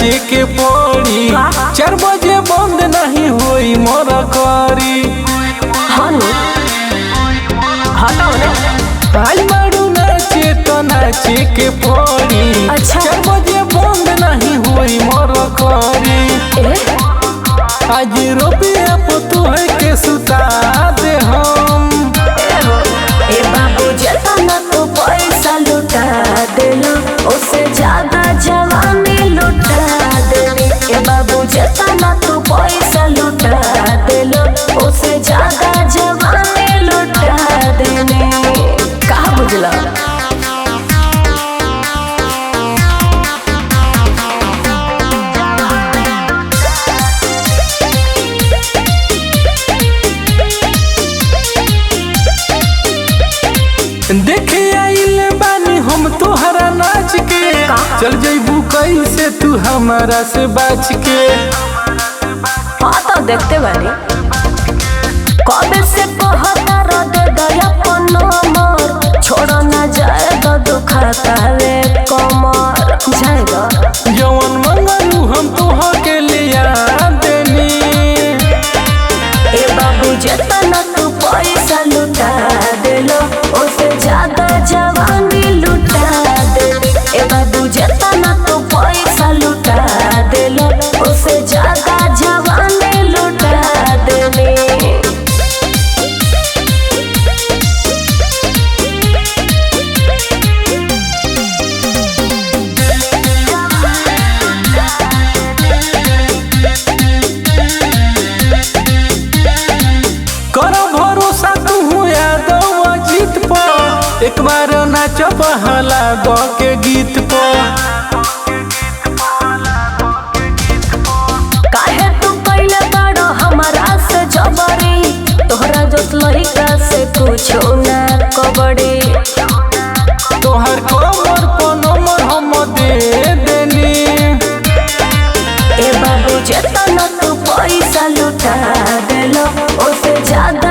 नाचे के पड़ी 4 बजे बंद नहीं होई मोरा करी। आज मारू नाचे तो नाचे के पड़ी 4 बजे बंद नहीं होई मोरा करी। आज रुपया पतु है के सुता दे हम। ए बाबू जितना तो पैसा लुटा देलो उससे ज्यादा जवानी लुटा देनी। ए बाबू जितना तो पैसा लुटा देलो उससे ज्यादा जवानी लुटा देनी। कहा बुझला? देखे आइल बानी हम तोहरा नाच के, चल जइबू कैसे तू हमारा से बाच के। हाँ तो देखते बानी कबे से कहता दे दया नंबर, छोड़ा ना जाएगा दुखाता रे कमर जाएगा। जवन मंगलू हम तोह के लिया देनी। ए बाबू जितना तू पैसा लुटा देलो उससे ज्यादा जवानी लुटा देनी। ए बाबू जितना तू पैसा लुटा देलो उससे ज्यादा जवानी लुटा देनी। कर भरोसा तू यादव जीत पर, एक बार नाच पहला ग के गीत पर। काहे तू पहले बड़ा हमारा से जबरी, तोहरा जोत लड़का से कुछो ना कबड़ी। तोहर कमर पर नंबर हम दे देनी। ए बाबू जितना तू पैसा लुटा देलो उससे ज्यादा